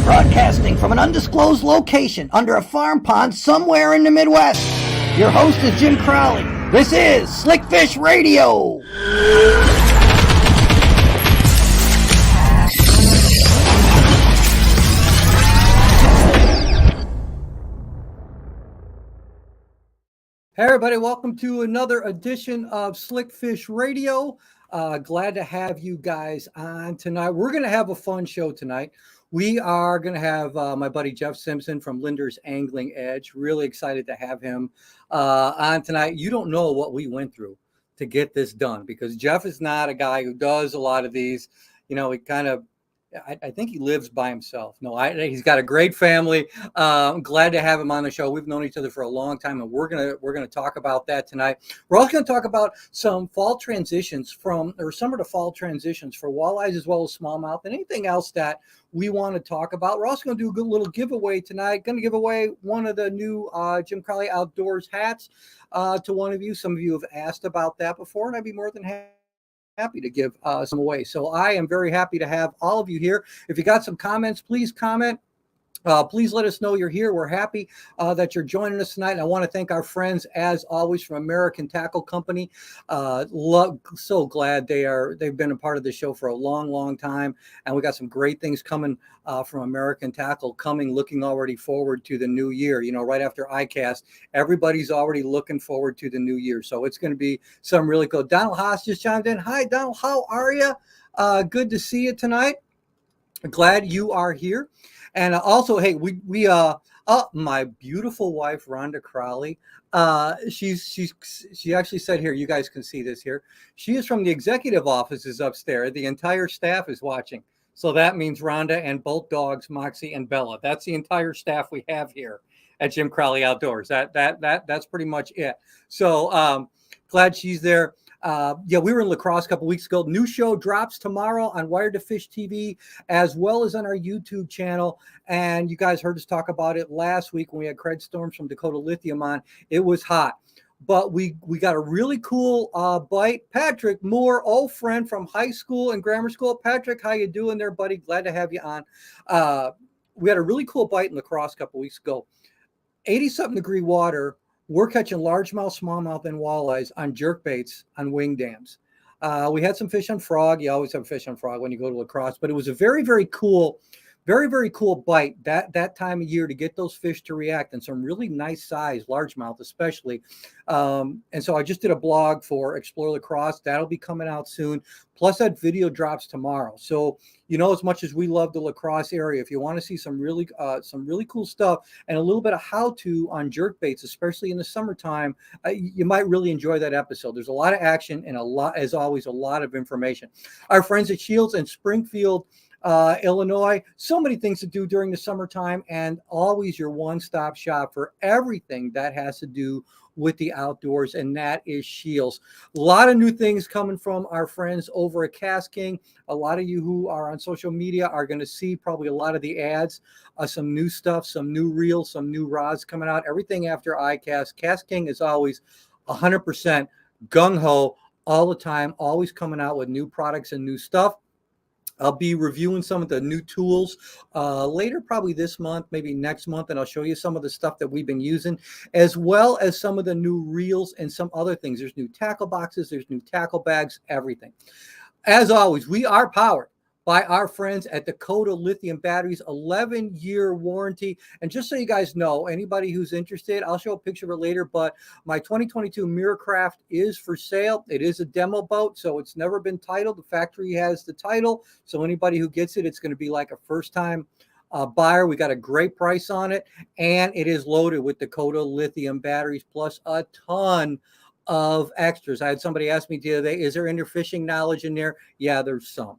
Broadcasting from an undisclosed location under a farm pond somewhere in the Midwest. Your host is Jim Crowley. This is Slickfish Radio. Hey everybody, welcome to another edition of Slickfish Radio. Glad to have you guys on tonight. We're going to have a fun show tonight. We are going to have my buddy Jeff Simpson from Lindners Angling Edge. Really excited to have him on tonight. You don't know what we went through to get this done because Jeff is not a guy who does a lot of these. You know, he kind of, I think he lives by himself. No, he's got a great family. I'm glad to have him on the show. We've known each other for a long time, and we're gonna talk about that tonight. We're also gonna talk about some fall transitions some of the fall transitions for walleyes as well as smallmouth, and anything else that we want to talk about. We're also gonna do a good little giveaway tonight. Going to give away one of the new Jim Crowley Outdoors hats to one of you. Some of you have asked about that before, and I'd be more than happy to give some away. So I am very happy to have all of you here. If you got some comments, please comment. Please let us know you're here. We're happy that you're joining us tonight. And I want to thank our friends, as always, from American Tackle Company. So glad they've been a part of the show for a long, long time. And we got some great things coming from American Tackle looking already forward to the new year. You know, right after ICAST, everybody's already looking forward to the new year. So it's going to be some really cool. Donald Haas just chimed in. Hi, Donald. How are you? Good to see you tonight. Glad you are here. And also, hey, my beautiful wife, Rhonda Crowley, she actually said here, you guys can see this here. She is from the executive offices upstairs. The entire staff is watching. So that means Rhonda and both dogs, Moxie and Bella. That's the entire staff we have here at Jim Crowley Outdoors. That's pretty much it. So glad she's there. We were in La Crosse a couple weeks ago. New show drops tomorrow on Wired to Fish TV, as well as on our YouTube channel. And you guys heard us talk about it last week when we had Craig Storms from Dakota Lithium on. It was hot, but we got a really cool bite. Patrick Moore, old friend from high school and grammar school. Patrick, how you doing there, buddy? Glad to have you on. We had a really cool bite in La Crosse a couple weeks ago. 80-something degree water. We're catching largemouth, smallmouth, and walleyes on jerk baits on wing dams. We had some fish on frog. You always have fish on frog when you go to La Crosse, but it was a very, very cool bite that time of year to get those fish to react, and some really nice size largemouth especially. And so I just did a blog for Explore La Crosse. That'll be coming out soon. Plus that video drops tomorrow. So, you know, as much as we love the La Crosse area, if you want to see some really cool stuff and a little bit of how-to on jerk baits, especially in the summertime, you might really enjoy that episode. There's a lot of action and as always, a lot of information. Our friends at Shields in Springfield, Illinois, so many things to do during the summertime, and always your one-stop shop for everything that has to do with the outdoors, and that is Shields. A lot of new things coming from our friends over at Cast King. A lot of you who are on social media are going to see probably a lot of the ads, some new stuff, some new reels, some new rods coming out, everything after ICAST. Cast King is always 100% gung-ho all the time, always coming out with new products and new stuff. I'll be reviewing some of the new tools later, probably this month, maybe next month, and I'll show you some of the stuff that we've been using, as well as some of the new reels and some other things. There's new tackle boxes, there's new tackle bags, everything. As always, we are powered by our friends at Dakota Lithium Batteries, 11-year warranty. And just so you guys know, anybody who's interested, I'll show a picture of it later, but my 2022 Miracraft is for sale. It is a demo boat, so it's never been titled. The factory has the title, so anybody who gets it, it's going to be like a first-time buyer. We got a great price on it, and it is loaded with Dakota Lithium batteries, plus a ton of extras. I had somebody ask me the other day, is there interfishing knowledge in there? Yeah, there's some.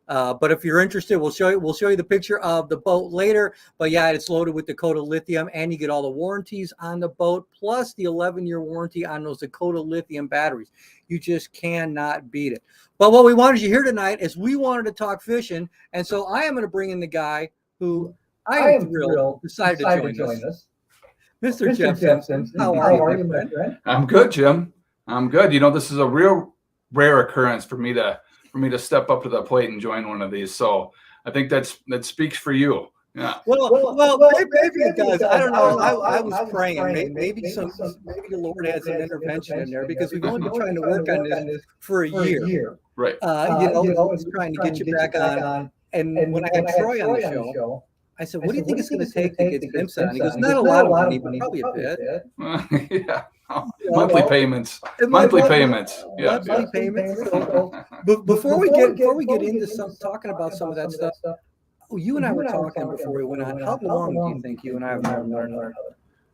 But if you're interested, we'll show you the picture of the boat later. But yeah, it's loaded with Dakota Lithium, and you get all the warranties on the boat, plus the 11-year warranty on those Dakota Lithium batteries. You just cannot beat it. But what we wanted you here tonight is we wanted to talk fishing, and so I am going to bring in the guy who I am thrilled decided to join us. Mr. Jeff Simpson. How are you, my friend? I'm good, Jim. I'm good. You know, this is a real rare occurrence for me to step up to the plate and join one of these. So I think that speaks for you. Yeah. Well, maybe it does. I don't know. I was praying. Maybe the Lord has an intervention in there because we've only been trying to work on this for a year. Right. It's trying to get you back on. And when I had Troy on the show, I said, "What do you think it's going to take to get Simpson on?" He goes, "Not a lot of money, but probably a bit." Yeah. Monthly payments. Monthly payments. Yeah. Monthly payments. So, before we get into talking about some of that stuff, you and I were talking before we went on. How long do you think you and I have known one another?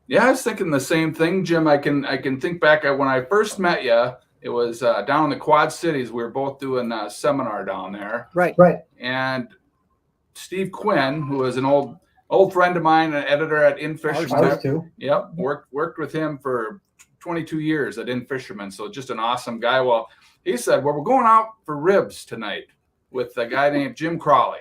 Yeah, I was thinking the same thing, Jim. I can think back when I first met you. It was down in the Quad Cities. We were both doing a seminar down there. Right. And Steve Quinn, who was an old friend of mine, an editor at In Fisherman. Ours too. Yep, worked with him for 22 years at In Fisherman. So just an awesome guy. Well, he said, "Well, we're going out for ribs tonight with a guy named Jim Crawley,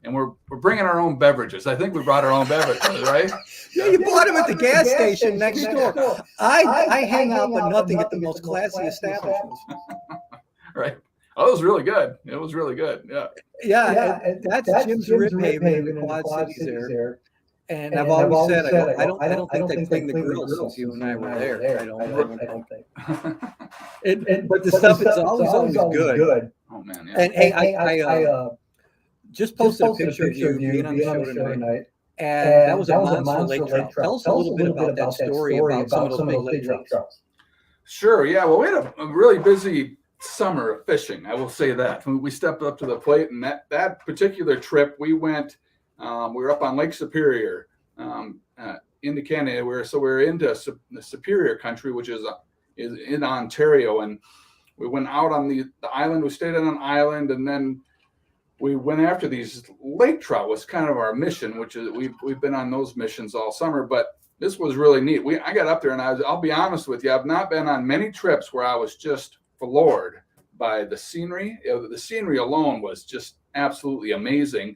and we're bringing our own beverages." I think we brought our own beverages, right? Yeah, you bought them at the gas station next door. I hang out but nothing at the most classy establishments. Right. Oh, it was really good. It was really good. Yeah. Yeah, that's Jim's Rib Haven in the Quad Cities there. And I've always said, I don't think they cleaned the grill since you and I were there. I don't think. But the stuff is always good. Oh man. Yeah. And hey, I just posted a picture of you being on the show tonight. And that was a monster lake trout. Tell us a little bit about that story about some of those big lake trouts. Sure. Yeah. Well, we had a really busy summer of fishing. I will say that we stepped up to the plate, and that particular trip we went. We were up on Lake Superior into Canada. We're into the Superior country, which is in Ontario, and we went out on the island. We stayed on an island, and then we went after these lake trout. Was kind of our mission, which is we've been on those missions all summer, but this was really neat. I got up there, and I'll be honest with you, I've not been on many trips where I was just floored by the scenery. The scenery alone was just absolutely amazing.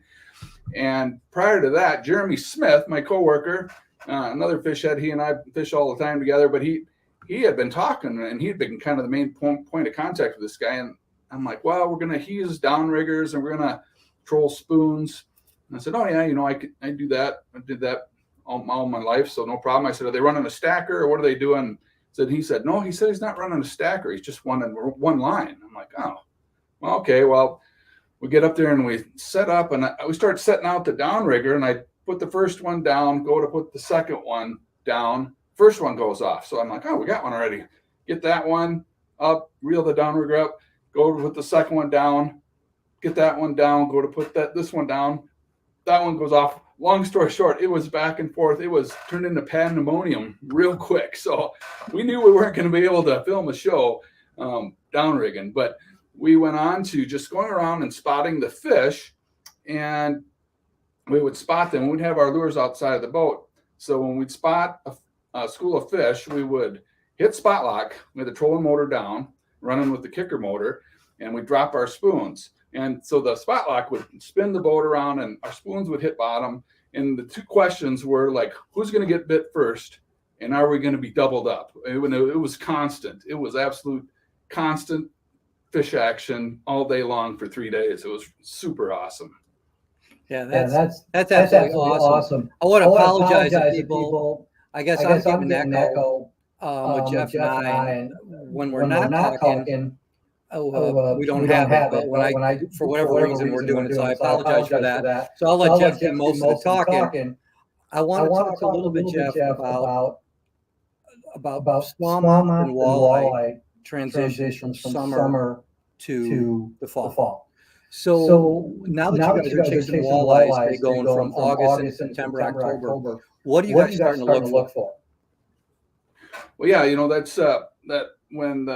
And prior to that, Jeremy Smith, my coworker, another fish head, he and I fish all the time together, but he had been talking, and he'd been kind of the main point of contact with this guy. And I'm like, well, he uses downriggers, and we're gonna troll spoons. And I said, oh yeah, I do that. I did that all my life, so no problem. I said, are they running a stacker or what are they doing? He said, no, he said he's not running a stacker. He's just running one line. I'm like, oh, well, okay. Well, we get up there and we set up, and we start setting out the downrigger, and I put the first one down, go to put the second one down. First one goes off. So I'm like, oh, we got one already. Get that one up, reel the downrigger up, go to put the second one down, get that one down, go to put this one down. That one goes off. Long story short, it was back and forth. It was turned into pandemonium real quick. So we knew we weren't going to be able to film a show downrigging, but we went on to just going around and spotting the fish, and we would spot them. We'd have our lures outside of the boat. So when we'd spot a school of fish, we would hit spot lock with the trolling motor down, running with the kicker motor, and we'd drop our spoons. And so the spot lock would spin the boat around, and our spoons would hit bottom. And the two questions were like, who's going to get bit first? And are we going to be doubled up? It was constant. It was absolute constant fish action all day long for 3 days. It was super awesome. Yeah, that's absolutely awesome. I want to apologize to people. I guess I'm getting an echo with Jeff and I. When we're not talking, we don't have it. But when I for whatever reason, we're doing it, so I apologize for that. So I'll let Jeff do most of the talking. I want to talk a little bit, Jeff, about smallmouth and walleye transition from summer to the fall. So now that you guys are chasing walleyes, they're going from August and September, October. What are you guys starting to look for? Well, yeah, that's that when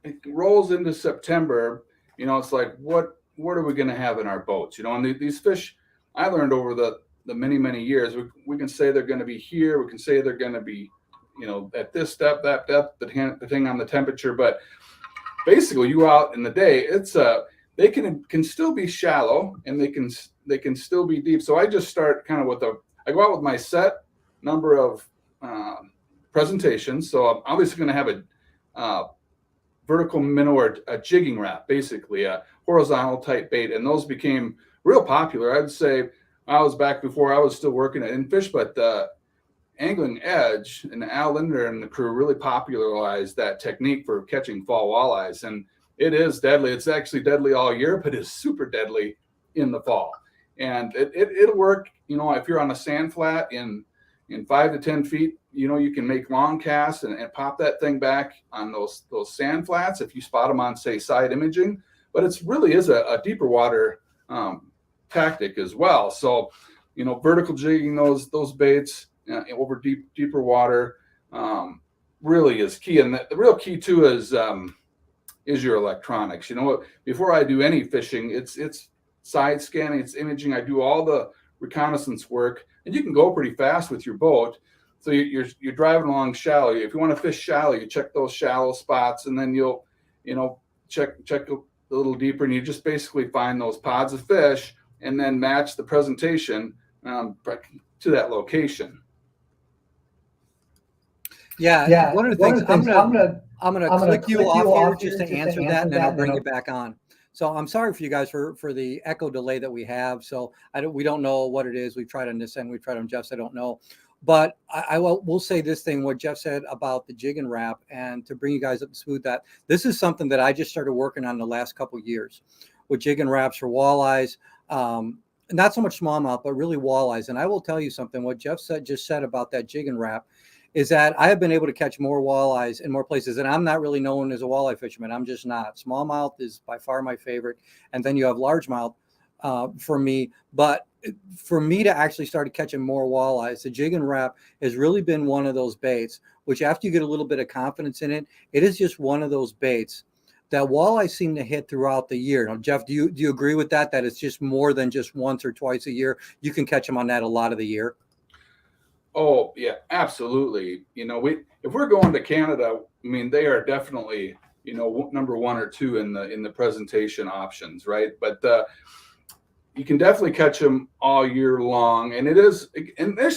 it rolls into September, it's like what are we going to have in our boats? And these fish, I learned over the many years, we can say they're going to be here, we can say they're going to be, at this depth, that depth, depending on the temperature. But basically, you out in the day, it's they can still be shallow, and they can still be deep. So I just start kind of I go out with my set number of presentations. So I'm obviously going to have a vertical minnow or a jigging wrap, basically a horizontal type bait, and those became real popular. I'd say I was back before I was still working at Infish, but Angling Edge and Al Lindner and the crew really popularized that technique for catching fall walleyes. And it is deadly. It's actually deadly all year, but it's super deadly in the fall. And it'll work, if you're on a sand flat in 5 to 10 feet, you can make long casts and pop that thing back on those sand flats if you spot them on, say, side imaging. But it's really is a deeper water tactic as well. So, vertical jigging those baits over deeper water really is key. And the real key too is your electronics. Before I do any fishing, it's side scanning, it's imaging. I do all the reconnaissance work, and you can go pretty fast with your boat. So you're driving along shallow. If you want to fish shallow, you check those shallow spots, and then you'll check a little deeper, and you just basically find those pods of fish, and then match the presentation to that location. Yeah. One of the things I'm gonna click you off here just to answer that, and then I'll bring you back on. So I'm sorry for you guys for the echo delay that we have. So we don't know what it is. We've tried on this end, we've tried on Jeff's. I don't know, but I will say this thing: what Jeff said about the jig and wrap, and to bring you guys up to speed, that this is something that I just started working on the last couple of years with jig and wraps for walleyes. Not so much smallmouth, but really walleyes. And I will tell you something: what Jeff just said about that jig and wrap is that I have been able to catch more walleyes in more places. And I'm not really known as a walleye fisherman. I'm just not. Smallmouth is by far my favorite. And then you have largemouth for me. But for me to actually start catching more walleyes, the jig and wrap has really been one of those baits, which after you get a little bit of confidence in it, it is just one of those baits that walleyes seem to hit throughout the year. Now, Jeff, do you agree with that it's just more than just once or twice a year? You can catch them on that a lot of the year. Oh yeah, absolutely. If we're going to Canada, they are definitely, number 1 or 2 in the presentation options, right? But you can definitely catch them all year long, and there's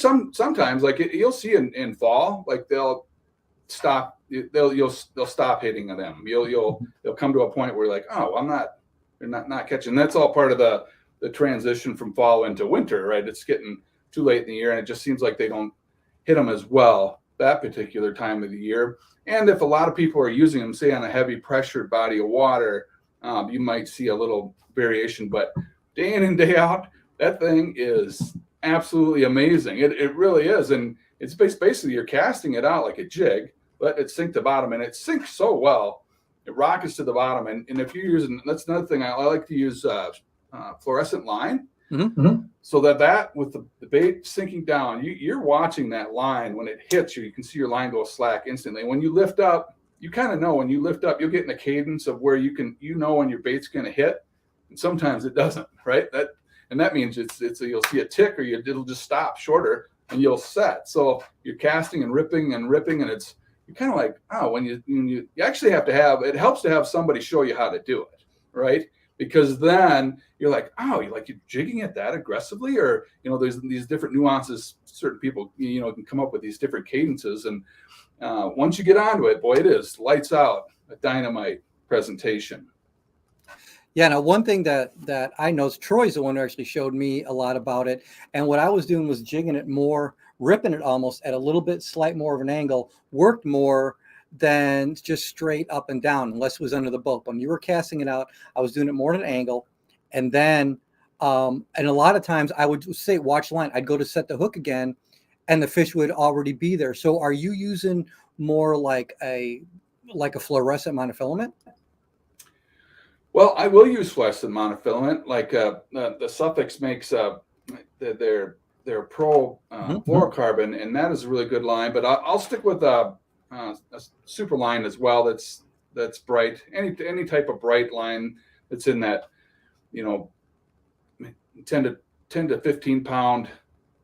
sometimes like you'll see in fall, like they'll stop hitting them. They'll come to a point where like, oh, they're not catching. That's all part of the transition from fall into winter, right? It's getting too late in the year, and it just seems like they don't hit them as well that particular time of the year. And if a lot of people are using them, say on a heavy pressured body of water, you might see a little variation. But day in and day out, that thing is absolutely amazing. It really is. And it's basically you're casting it out like a jig, let it sink to bottom, and it sinks so well. It rockets to the bottom. And if you're using, that's another thing, I like to use fluorescent line. Mm-hmm. So that with the bait sinking down, you're watching that line. When it hits you, you can see your line go slack instantly. When you lift up, you kind of know when you lift up, you'll get in a cadence of where you know when your bait's going to hit, and sometimes it doesn't, right? That means you'll see a tick, or it'll just stop shorter and you'll set. So you're casting and ripping, and you're kind of like, when you actually have to have, it helps to have somebody show you how to do it, right? Because then you're like, you're jigging it that aggressively, or there's these different nuances. Certain people can come up with these different cadences, and once you get onto it, boy, it is lights out, a dynamite presentation. Yeah. Now, one thing that I know is Troy's the one who actually showed me a lot about it, and what I was doing was jigging it more, ripping it almost at a little bit slight more of an angle, worked more than just straight up and down, unless it was under the boat. When you were casting it out, I was doing it more at an angle. And then, and a lot of times I would say, watch line. I'd go to set the hook again, and the fish would already be there. So are you using more like a fluorescent monofilament? Well, I will use fluorescent monofilament. Like the Suffix makes their pro fluorocarbon, and that is a really good line. But I'll stick with a super line as well. That's bright. Any type of bright line that's in that 10 to 15 pound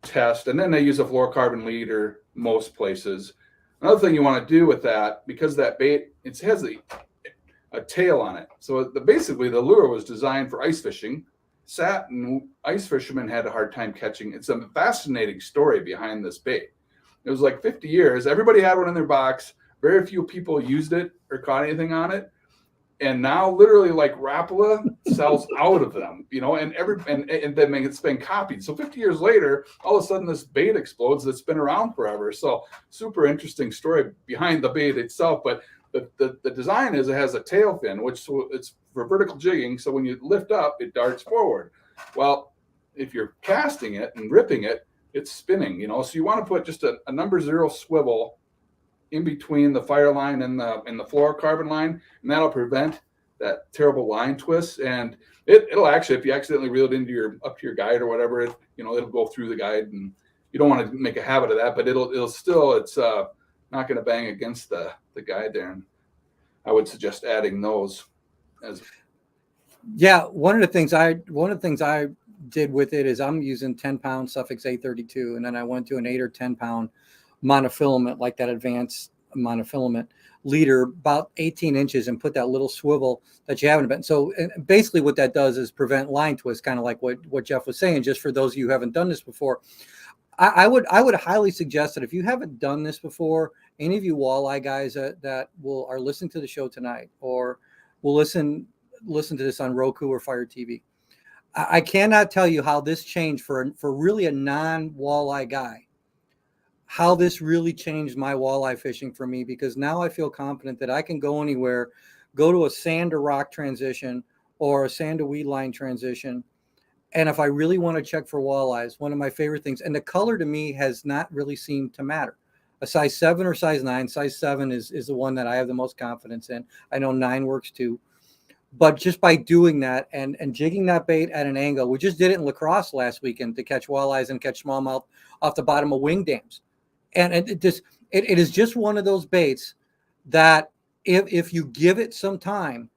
test, and then they use a fluorocarbon leader most places. Another thing you want to do with that, because that bait, it has a tail on it. So basically the lure was designed for ice fishing. And ice fishermen had a hard time catching. It's a fascinating story behind this bait. It was like 50 years. Everybody had one in their box. Very few people used it or caught anything on it. And now literally like Rapala sells out of them, and then it's been copied. So 50 years later, all of a sudden this bait explodes that's been around forever. So super interesting story behind the bait itself. But the design is it has a tail fin, it's for vertical jigging. So when you lift up, it darts forward. Well, if you're casting it and ripping it, it's spinning, so you want to put just a number 0 swivel in between the fire line and the fluorocarbon line, and that'll prevent that terrible line twist. And it'll actually, if you accidentally reel it into up to your guide or whatever, it'll go through the guide, and you don't want to make a habit of that, but it's not going to bang against the guide there. And I would suggest adding those as. Yeah, one of the things I did with it is I'm using 10-pound Suffix 832, and then I went to an 8 or 10-pound monofilament, like that advanced monofilament leader, about 18 inches, and put that little swivel that you haven't been. So basically what that does is prevent line twist, kind of like what Jeff was saying. Just for those of you who haven't done this before, I would highly suggest that if you haven't done this before, any of you walleye guys that are listening to the show tonight, or will listen to this on Roku or Fire TV, I cannot tell you how this changed for really a non-walleye guy, how this really changed my walleye fishing for me, because now I feel confident that I can go anywhere, go to a sand to rock transition or a sand to weed line transition. And if I really want to check for walleyes, one of my favorite things, and the color to me has not really seemed to matter. A size 7 or size 9, size 7 is the one that I have the most confidence in. I know 9 works too. But just by doing that and jigging that bait at an angle, we just did it in La Crosse last weekend to catch walleyes and catch smallmouth off the bottom of wing dams. And it is just one of those baits that if you give it some time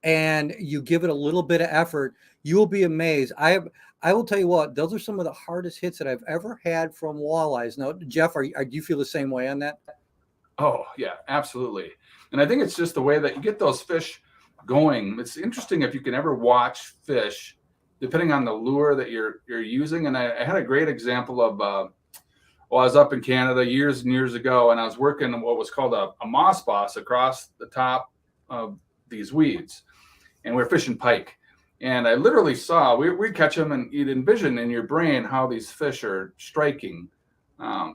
and you give it a little bit of effort, you will be amazed. I will tell you what, those are some of the hardest hits that I've ever had from walleyes. Now, Jeff, do you feel the same way on that? Oh yeah, absolutely. And I think it's just the way that you get those fish going. It's interesting if you can ever watch fish, depending on the lure that you're using. And I had a great example of. Well, I was up in Canada years and years ago, and I was working what was called a moss boss across the top of these weeds, and we were fishing pike. And I literally saw, we'd catch them, and you'd envision in your brain how these fish are striking the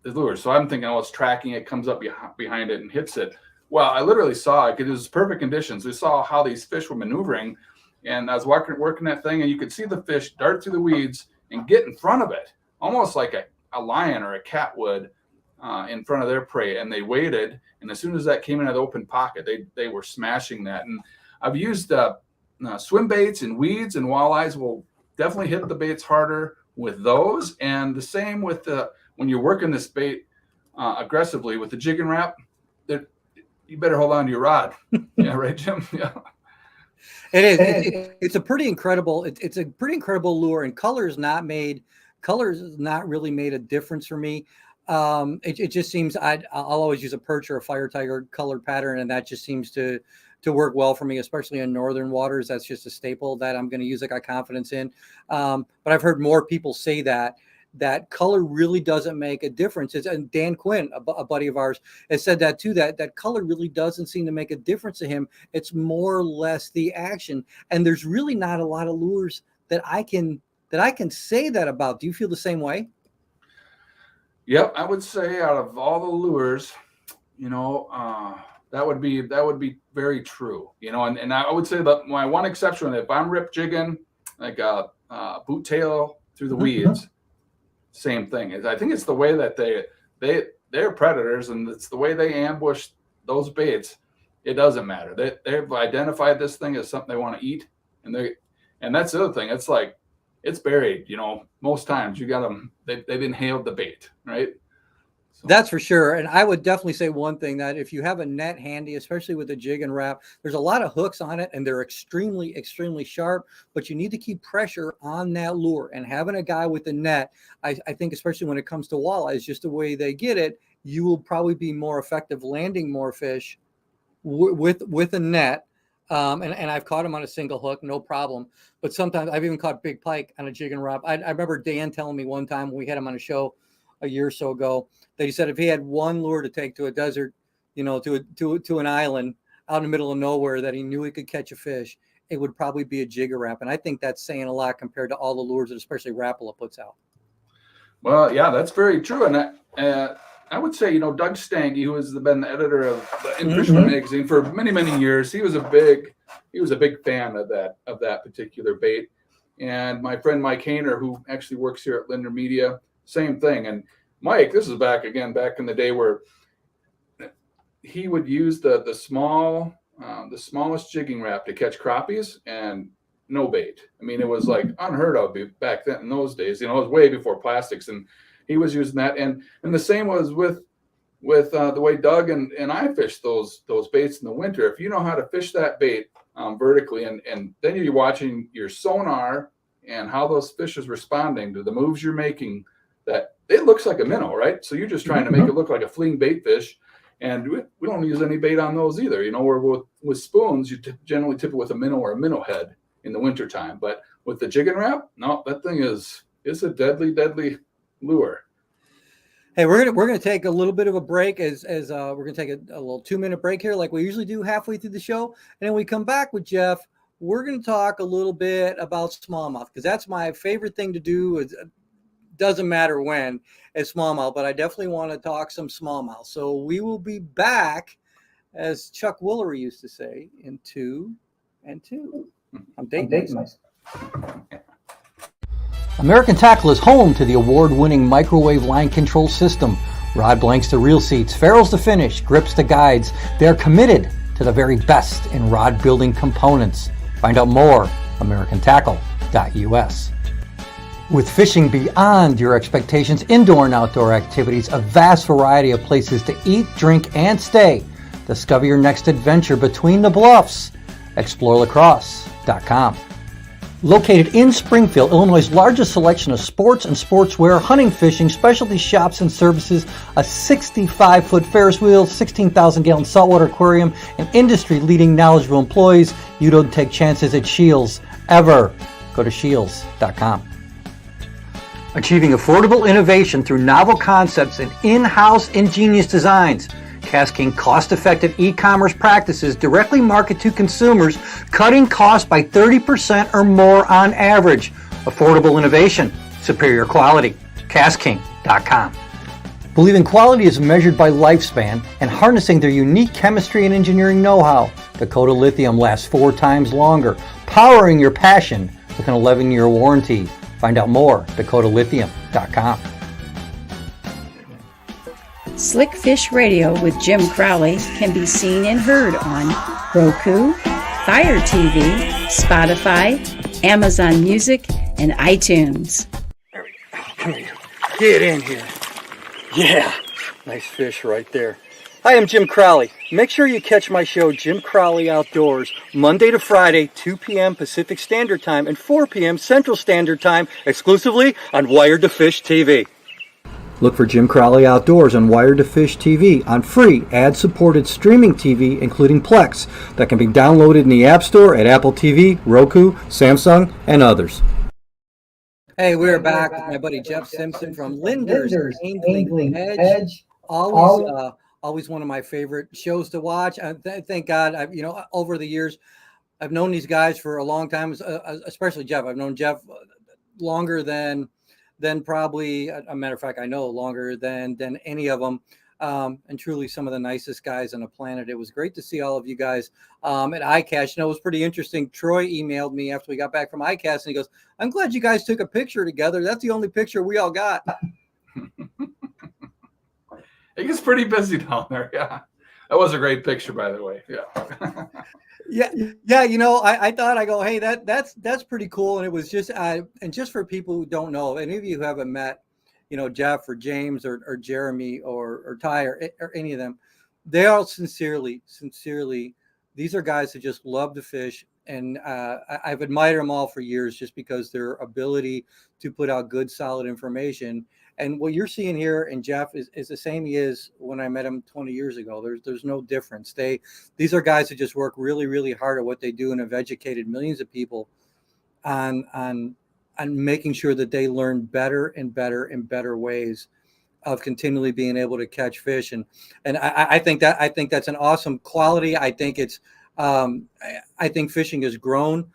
lure. So I'm thinking, it's tracking it, comes up behind it and hits it. Well, I literally saw it. It was perfect conditions. We saw how these fish were maneuvering, and I was working that thing, and you could see the fish dart through the weeds and get in front of it, almost like a lion or a cat would in front of their prey. And they waited, and as soon as that came into the open pocket, they were smashing that. And I've used swim baits and weeds, and walleyes will definitely hit the baits harder with those. And the same with when you're working this bait aggressively with the jig and wrap, you better hold on to your rod. Yeah, right, Jim? Yeah. It is. It's a pretty incredible. It's a pretty incredible lure, and color has not really made a difference for me. It just seems I'll always use a perch or a fire tiger colored pattern, and that just seems to work well for me, especially in northern waters. That's just a staple that I'm going to use. I got confidence in. But I've heard more people say that color really doesn't make a difference. And Dan Quinn, a buddy of ours, has said that too, that color really doesn't seem to make a difference to him. It's more or less the action. And there's really not a lot of lures that I can say that about. Do you feel the same way? Yep, I would say out of all the lures, that would be very true. And I would say that my one exception, if I'm rip jigging like a boot tail through the weeds, same thing. I think it's the way that they're predators, and it's the way they ambush those baits. It doesn't matter. They've identified this thing as something they want to eat, and that's the other thing. It's like it's buried. Most times you got them. They've inhaled the bait, right? So. That's for sure. And I would definitely say one thing, that if you have a net handy, especially with a jig and wrap, there's a lot of hooks on it, and they're extremely, extremely sharp, but you need to keep pressure on that lure. And having a guy with a net, I think, especially when it comes to walleyes, just the way they get it, you will probably be more effective landing more fish with a net. And I've caught them on a single hook, no problem. But sometimes I've even caught big pike on a jig and wrap. I remember Dan telling me one time when we had him on a show a year or so ago, that he said if he had one lure to take to a desert, to an island, out in the middle of nowhere that he knew he could catch a fish, it would probably be a jigger Rap. And I think that's saying a lot compared to all the lures that especially Rapala puts out. Well, yeah, that's very true. And I would say, Doug Stange, who has been the editor of the In Fisherman magazine for many, many years, he was a big fan of that particular bait. And my friend Mike Hayner, who actually works here at Lindner Media, same thing. And Mike, this is back in the day where he would use the smallest jigging Rap to catch crappies and no bait. I mean, it was like unheard of back then in those days. It was way before plastics, and he was using that. And the same was with the way Doug and I fished those baits in the winter. If you know how to fish that bait vertically, and then you're watching your sonar and how those fish is responding to the moves you're making, that it looks like a minnow, right? So you're just trying to make it look like a fleeing bait fish. And we don't use any bait on those either. Where with spoons, you generally tip it with a minnow or a minnow head in the wintertime. But with the Jig and Rap, no, that thing is a deadly, deadly lure. Hey, we're gonna take a little bit of a break as we're gonna take a little 2-minute break here, like we usually do halfway through the show, and then we come back with Jeff. We're gonna talk a little bit about smallmouth because that's my favorite thing to do. It doesn't matter when it's smallmouth, but I definitely want to talk some smallmouth. So we will be back, as Chuck Woolery used to say, in 2 and 2. I'm dating myself. American Tackle is home to the award-winning microwave line control system. Rod blanks to reel seats, ferrules to finish, grips to guides. They are committed to the very best in rod building components. Find out more, americantackle.us. With fishing beyond your expectations, indoor and outdoor activities, a vast variety of places to eat, drink, and stay. Discover your next adventure between the bluffs. ExploreLaCrosse.com. Located in Springfield, Illinois' largest selection of sports and sportswear, hunting, fishing, specialty shops and services, a 65-foot Ferris wheel, 16,000-gallon saltwater aquarium, and industry-leading knowledgeable employees. You don't take chances at Shields, ever. Go to Shields.com. Achieving affordable innovation through novel concepts and in-house ingenious designs. Cascading cost-effective e-commerce practices directly market to consumers, cutting costs by 30% or more on average. Affordable innovation, superior quality. Casking.com. Believing quality is measured by lifespan and harnessing their unique chemistry and engineering know-how. Dakota Lithium lasts 4 times longer, powering your passion with an 11-year warranty. Find out more, DakotaLithium.com. Slick Fish Radio with Jim Crowley can be seen and heard on Roku, Fire TV, Spotify, Amazon Music, and iTunes. There we go. Come here. Get in here. Yeah. Nice fish right there. Hi, I'm Jim Crowley. Make sure you catch my show, Jim Crowley Outdoors, Monday to Friday, 2 p.m. Pacific Standard Time and 4 p.m. Central Standard Time, exclusively on Wired to Fish TV. Look for Jim Crowley Outdoors on Wired to Fish TV on free ad-supported streaming TV, including Plex, that can be downloaded in the App Store at Apple TV, Roku, Samsung, and others. Hey, we're back with my buddy Jeff Simpson from Lindners, Angling Edge. Always one of my favorite shows to watch. Thank God, over the years, I've known these guys for a long time, especially Jeff. I've known Jeff longer than probably, a matter of fact, I know longer than any of them, and truly some of the nicest guys on the planet. It was great to see all of you guys at iCast. It was pretty interesting. Troy emailed me after we got back from iCast, and he goes, "I'm glad you guys took a picture together. That's the only picture we all got." It gets pretty busy down there. Yeah, that was a great picture, by the way. Yeah. Yeah. I thought, I go, hey, that's pretty cool. And it was just, and just for people who don't know, any of you who haven't met, Jeff or James or Jeremy or Ty or any of them, they all sincerely, these are guys that just love to fish. And I've admired them all for years just because their ability to put out good, solid information. And what you're seeing here in Jeff is the same he is when I met him 20 years ago. There's no difference. These are guys that just work really, really hard at what they do and have educated millions of people on making sure that they learn better and better and better ways of continually being able to catch fish. And I think that's an awesome quality. I think I think fishing has grown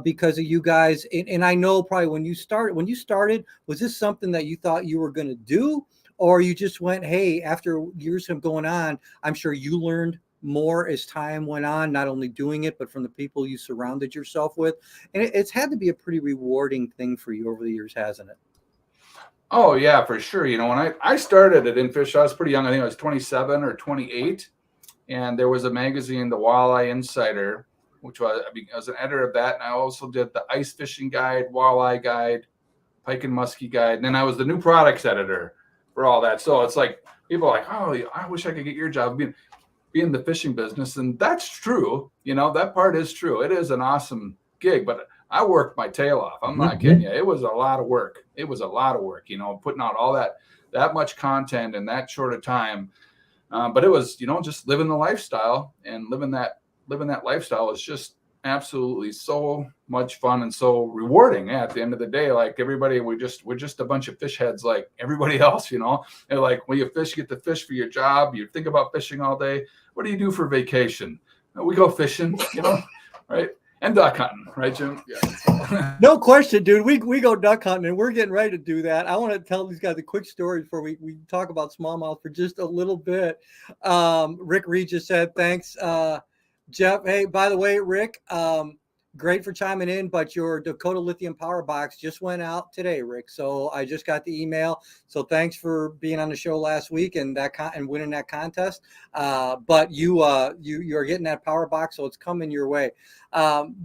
because of you guys. And I know probably when you started, was this something that you thought you were going to do, or you just went, hey, after years of going on, I'm sure you learned more as time went on, not only doing it, but from the people you surrounded yourself with. And it's had to be a pretty rewarding thing for you over the years, hasn't it? Oh yeah, for sure. When I started at Infish, I was pretty young. I think I was 27 or 28. And there was a magazine, the Walleye Insider, which I was an editor of that. And I also did the ice fishing guide, walleye guide, pike and muskie guide. And then I was the new products editor for all that. So it's like people are like, oh, I wish I could get your job be in the fishing business. And that's true. That part is true. It is an awesome gig, but I worked my tail off. I'm not kidding you. It was a lot of work. Putting out all that much content in that short of time. But it was, just living the lifestyle, and living that lifestyle is just absolutely so much fun and so rewarding. At the end of the day, like everybody, we're just a bunch of fish heads like everybody else, They're like, well, you get to fish for your job. You think about fishing all day. What do you do for vacation? We go fishing, right? And duck hunting, right, Jim? Yeah. No question, dude. We go duck hunting, and we're getting ready to do that. I want to tell these guys a quick story before we talk about smallmouth for just a little bit. Rick Reed just said, thanks, Jeff. Hey, by the way, Rick, great for chiming in, but your Dakota Lithium Power Box just went out today, Rick. So I just got the email. So thanks for being on the show last week and winning that contest. But you are getting that power box, so it's coming your way.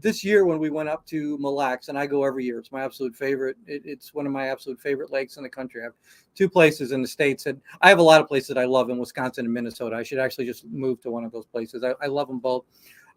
This year when we went up to Mille Lacs, and I go every year, it's my absolute favorite. It's one of my absolute favorite lakes in the country. I have two places in the States, and I have a lot of places that I love in Wisconsin and Minnesota. I should actually just move to one of those places. I love them both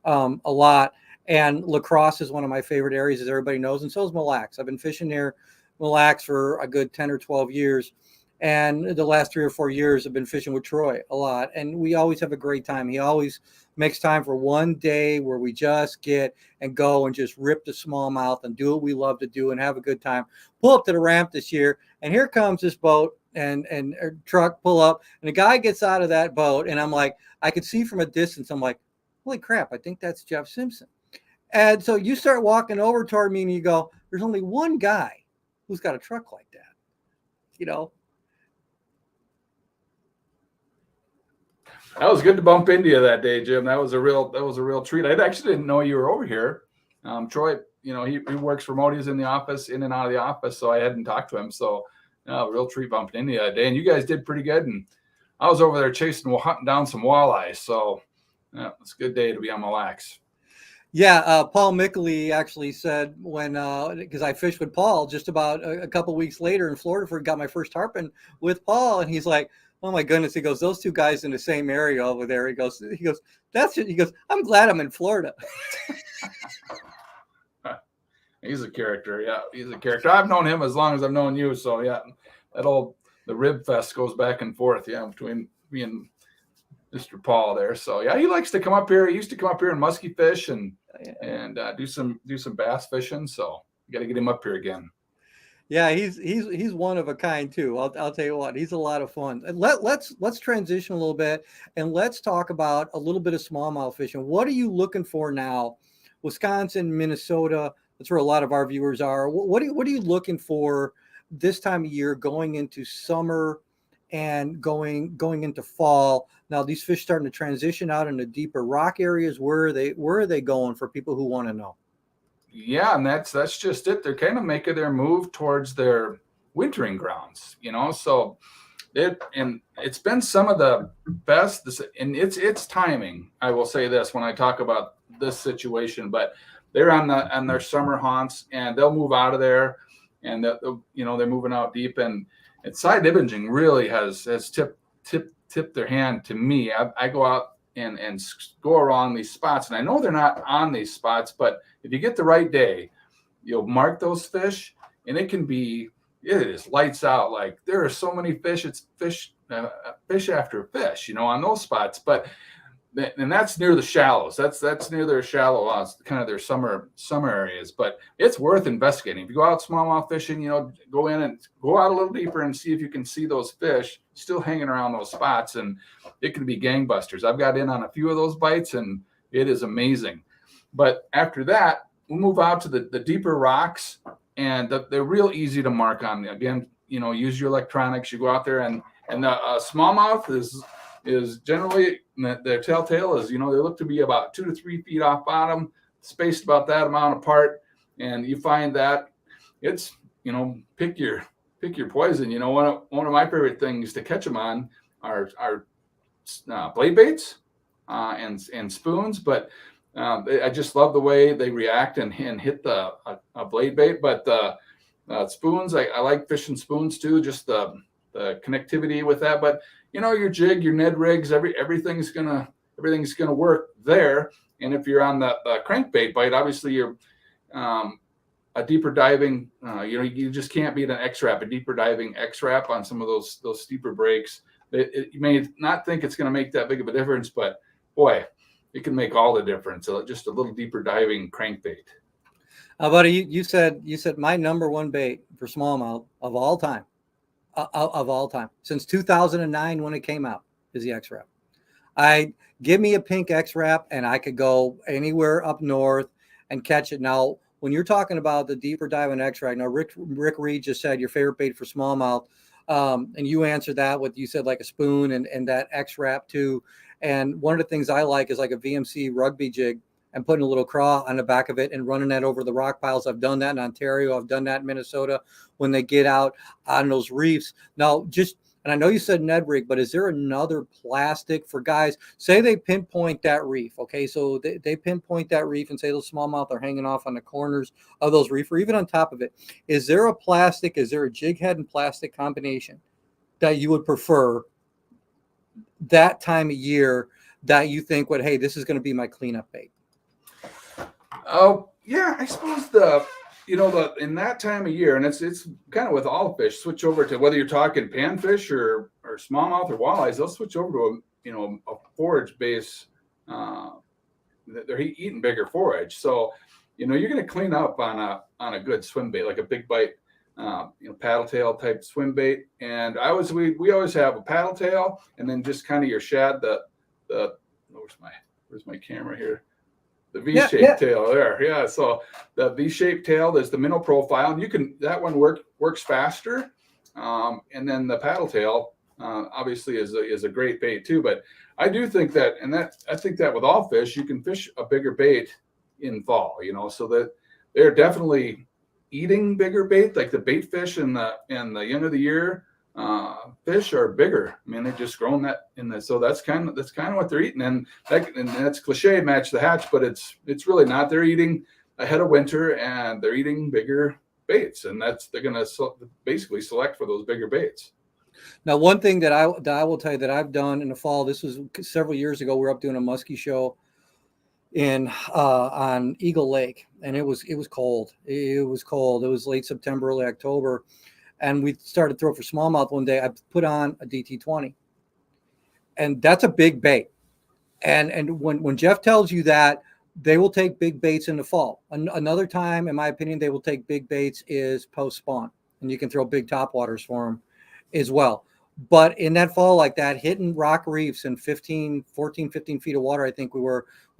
a lot. And La Crosse is one of my favorite areas, as everybody knows, and so is Mille Lacs. I've been fishing near Mille Lacs for a good 10 or 12 years, and the last 3 or 4 years I've been fishing with Troy a lot, and we always have a great time. He always makes time for one day where we just get and go and just rip the smallmouth and do what we love to do and have a good time. Pull up to the ramp this year, and here comes this boat and truck pull up, and the guy gets out of that boat, and I'm like, I could see from a distance, I'm like, holy crap, I think that's Jeff Simpson. And so you start walking over toward me and you go, there's only one guy who's got a truck like that, That was good to bump into you that day, Jim. That was a real treat. I actually didn't know you were over here. Troy, he works remote. He's in the office, in and out of the office, so I hadn't talked to him. So, real treat bumping into you that day. And you guys did pretty good. And I was over there hunting down some walleyes. So, it's a good day to be on Mille Lacs. Yeah, Paul Mickley actually said because I fished with Paul just about a couple weeks later in Florida got my first tarpon with Paul, and he's like, oh my goodness, he goes, those two guys in the same area over there. He goes, that's it. He goes, I'm glad I'm in Florida. He's a character. Yeah, he's a character. I've known him as long as I've known you. So yeah, the rib fest goes back and forth. Yeah, between me and Mr. Paul there. So yeah, he likes to come up here. He used to come up here and musky fish and do some bass fishing. So you got to get him up here again. Yeah, he's one of a kind too. I'll tell you what, he's a lot of fun. And let's transition a little bit and let's talk about a little bit of smallmouth fishing. What are you looking for now? Wisconsin, Minnesota, that's where a lot of our viewers are. What are you looking for this time of year, going into summer and going into fall? Now these fish starting to transition out into deeper rock areas. Where are they going for people who want to know? Yeah, and that's just it. They're kind of making their move towards their wintering grounds, So it's been some of the best, and it's timing. I will say this when I talk about this situation, but they're on their summer haunts, and they'll move out of there, and they're moving out deep, and side imaging really has tipped their hand to me. I go out and go around these spots, and I know they're not on these spots, but if you get the right day, you'll mark those fish, and it is lights out. Like there are so many fish, it's fish after fish, on those spots. But and that's near the shallows. That's near their shallow, kind of their summer areas. But it's worth investigating. If you go out smallmouth fishing, go in and go out a little deeper and see if you can see those fish still hanging around those spots, and it can be gangbusters. I've got in on a few of those bites, and it is amazing. But after that, we'll move out to the deeper rocks, and they're real easy to mark on. Again, use your electronics. You go out there, and the smallmouth is generally, their telltale is, they look to be about 2 to 3 feet off bottom, spaced about that amount apart. And you find that it's, pick your poison. One of my favorite things to catch them on are blade baits and spoons. But I just love the way they react and hit a blade bait. But spoons, I like fishing spoons too, just the connectivity with that. But your jig, your Ned rigs, everything's gonna work there. And if you're on the crankbait bite, obviously you're a deeper diving. You just can't beat an X-Wrap, a deeper diving X-Wrap on some of those steeper breaks. You may not think it's going to make that big of a difference, but boy, it can make all the difference. So just a little deeper diving crankbait. Buddy, you said my number one bait for smallmouth of all time. Of all time, since 2009 when it came out, is the X-Wrap. Give me a pink X-Wrap and I could go anywhere up north and catch it. Now, when you're talking about the deeper diving X-Wrap, now Rick Reed just said your favorite bait for smallmouth, and you answered that with, you said like a spoon and that X-Wrap too. And one of the things I like is like a VMC rugby jig and putting a little craw on the back of it and running that over the rock piles. I've done that in Ontario. I've done that in Minnesota when they get out on those reefs. Now, and I know you said Ned rig, but is there another plastic for guys? Say they pinpoint that reef, okay? So they pinpoint that reef and say those smallmouth are hanging off on the corners of those reef or even on top of it. Is there a jig head and plastic combination that you would prefer that time of year that you think hey, this is going to be my cleanup bait? Oh, yeah, I suppose in that time of year, and it's kind of with all fish, switch over to whether you're talking panfish or smallmouth or walleyes, they'll switch over to a forage base. They're eating bigger forage. So, you're going to clean up on a good swim bait, like a big bite, paddle tail type swim bait. And we always have a paddle tail and then just kind of your shad, where's my camera here? The V-shaped tail there. Yeah. So the V-shaped tail, there's the minnow profile, and that one works faster. And then the paddle tail, obviously is a great bait too. But I do think that, I think that with all fish, you can fish a bigger bait in fall, so that they're definitely eating bigger bait, like the bait fish and the young of the year fish are bigger. I mean, they're just growing that so that's kind of what they're eating, and that's cliche, match the hatch, but it's really not. They're eating ahead of winter, and they're eating bigger baits, and they're going to basically select for those bigger baits. Now, one thing that I will tell you that I've done in the fall, this was several years ago. We were up doing a muskie show on Eagle Lake, and it was cold. It was cold. It was late September, early October. And we started throwing for smallmouth one day. I put on a DT20, and that's a big bait. And when Jeff tells you that, they will take big baits in the fall. Another time, in my opinion, they will take big baits is post spawn, and you can throw big topwaters for them as well. But in that fall like that, hitting rock reefs in 15 feet of water, I think we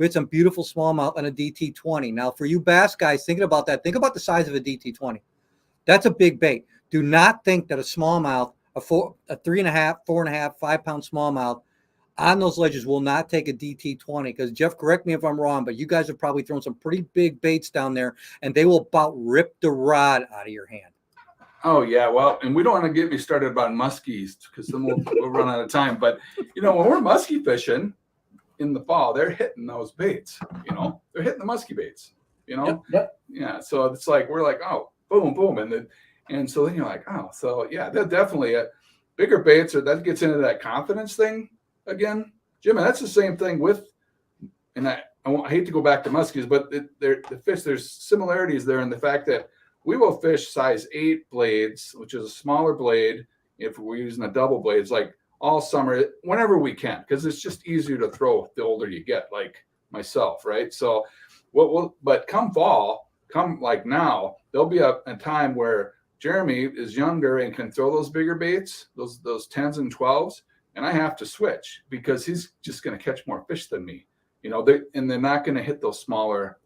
had some beautiful smallmouth on a DT20. Now, for you bass guys thinking about that, think about the size of a DT20. That's a big bait. Do not think that a smallmouth, a 3.5, 4.5, 5 pound smallmouth on those ledges will not take a DT20. Because Jeff, correct me if I'm wrong, but you guys have probably thrown some pretty big baits down there, and they will about rip the rod out of your hand. Oh yeah, well, and we don't want to get me started about muskies because then we'll run out of time. But when we're muskie fishing in the fall, they're hitting those baits. They're hitting the muskie baits. Yep. Yeah. So it's like we're like, oh, boom, boom, and so then you're like, oh, so yeah, they're definitely bigger baits, or that gets into that confidence thing again, Jim. And that's the same thing with, and I hate to go back to muskies, but the fish, there's similarities there in the fact that we will fish size 8 blades, which is a smaller blade. If we're using a double blade, it's like all summer, whenever we can, because it's just easier to throw the older you get, like myself, right? So, but come fall, come like now, there'll be a time where Jeremy is younger and can throw those bigger baits, those 10s and 12s, and I have to switch because he's just going to catch more fish than me, and they're not going to hit those smaller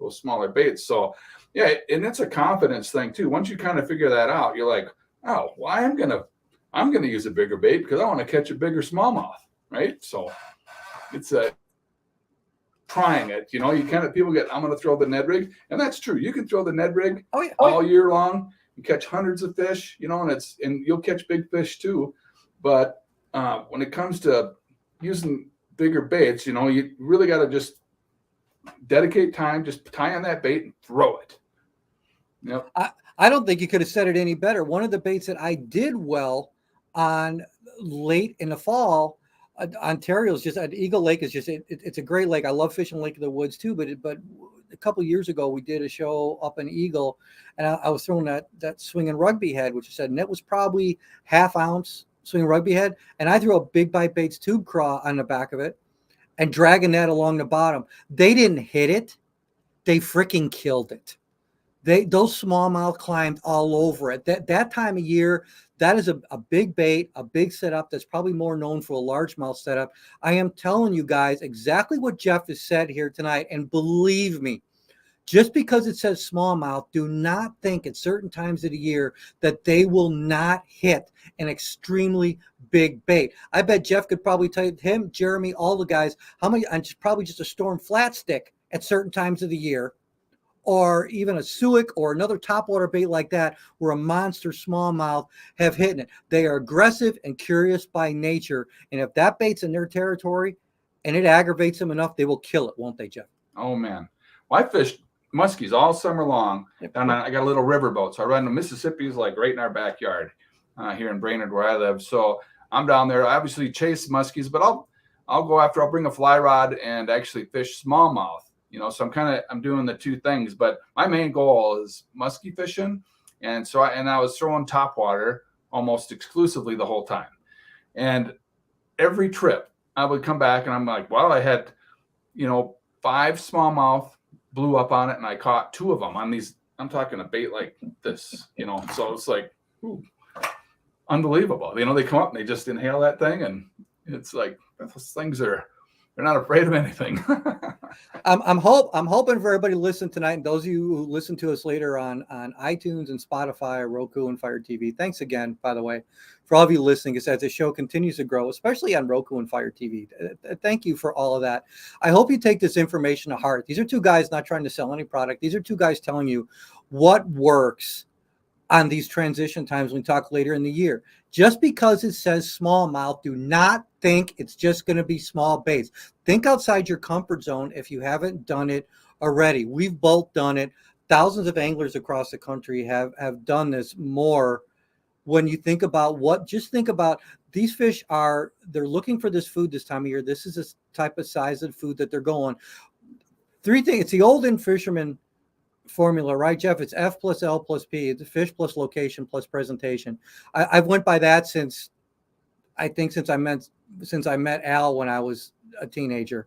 baits. So, yeah, and it's a confidence thing too. Once you kind of figure that out, you're like, oh, well, I'm gonna use a bigger bait because I want to catch a bigger smallmouth, right? So it's trying it. You kind of people get, I'm going to throw the Ned rig, and that's true. You can throw the Ned rig all year long. You catch hundreds of fish, and you'll catch big fish too. But when it comes to using bigger baits, you really got to just dedicate time, just tie on that bait and throw it. Yep. I don't think you could have said it any better. One of the baits that I did well on late in the fall, Ontario's just at Eagle Lake is just it's a great lake. I love fishing Lake of the Woods too, but a couple of years ago we did a show up in Eagle, and I was throwing that swinging rugby head, which I said, and it was probably half-ounce swinging rugby head, and I threw a Big Bite Baits tube craw on the back of it and dragging that along the bottom. They didn't hit it, they freaking killed it. Those smallmouth climbed all over it. That time of year, that is a big bait, a big setup that's probably more known for a largemouth setup. I am telling you guys exactly what Jeff has said here tonight. And believe me, just because it says smallmouth, do not think at certain times of the year that they will not hit an extremely big bait. I bet Jeff could probably tell you, him, Jeremy, all the guys, how many, and probably just a storm flat stick at certain times of the year, or even a suic or another topwater bait like that, where a monster smallmouth have hit it. They are aggressive and curious by nature. And if that bait's in their territory and it aggravates them enough, they will kill it, won't they, Jeff? Oh, man. Well, I fished muskies all summer long. Yep. And I got a little river boat. So I run to Mississippi's like right in our backyard here in Brainerd where I live. So I'm down there. I obviously chase muskies, but I'll bring a fly rod and actually fish smallmouth. So I'm doing the two things, but my main goal is muskie fishing. And so I was throwing topwater almost exclusively the whole time. And every trip I would come back and I'm like, well, I had, 5 smallmouth blew up on it. And I caught 2 of them on these, I'm talking a bait like this, so it's like, ooh, unbelievable. They come up and they just inhale that thing. And it's like, those things they're not afraid of anything. I'm hoping for everybody to listen tonight, and those of you who listen to us later on iTunes and Spotify, Roku, and Fire TV. Thanks again, by the way, for all of you listening. As the show continues to grow, especially on Roku and Fire TV. Thank you for all of that. I hope you take this information to heart. These are 2 guys not trying to sell any product. These are 2 guys telling you what works on these transition times when we talk later in the year. Just because it says smallmouth, do not think it's just going to be small baits. Think outside your comfort zone if you haven't done it already. We've both done it. Thousands of anglers across the country have done this more. When you think about just think about these fish they're looking for this food this time of year. This is a type of size of food that they're going. 3 things. It's the olden fisherman formula, right, Jeff? It's F plus L plus P. It's fish plus location plus presentation. I've went by that since I met Al when I was a teenager,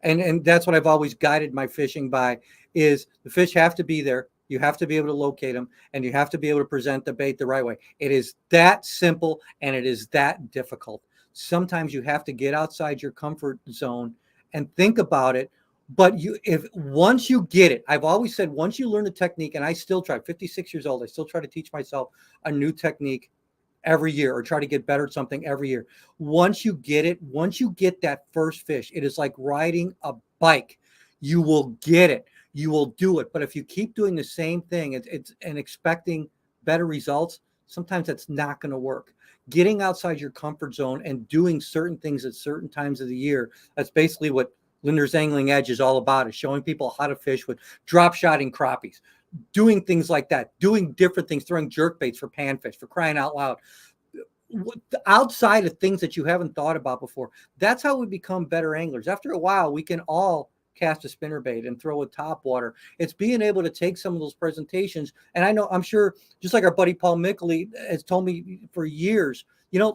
and that's what I've always guided my fishing by. Is the fish have to be there, you have to be able to locate them, and you have to be able to present the bait the right way. It is that simple, and it is that difficult. Sometimes you have to get outside your comfort zone and think about it. But once you get it, I've always said, once you learn the technique, and I still try, 56 years old, I still try to teach myself a new technique every year, or try to get better at something every year. Once you get it, once you get that first fish, it is like riding a bike. You will get it. You will do it. But if you keep doing the same thing and expecting better results, sometimes that's not going to work. Getting outside your comfort zone and doing certain things at certain times of the year, that's basically what Lindner's Angling Edge is all about, is showing people how to fish with drop shotting crappies, doing things like that, doing different things, throwing jerk baits for panfish, for crying out loud. Outside of things that you haven't thought about before. That's how we become better anglers. After a while, we can all cast a spinnerbait and throw a topwater. It's being able to take some of those presentations. And I'm sure, just like our buddy Paul Mickley has told me for years,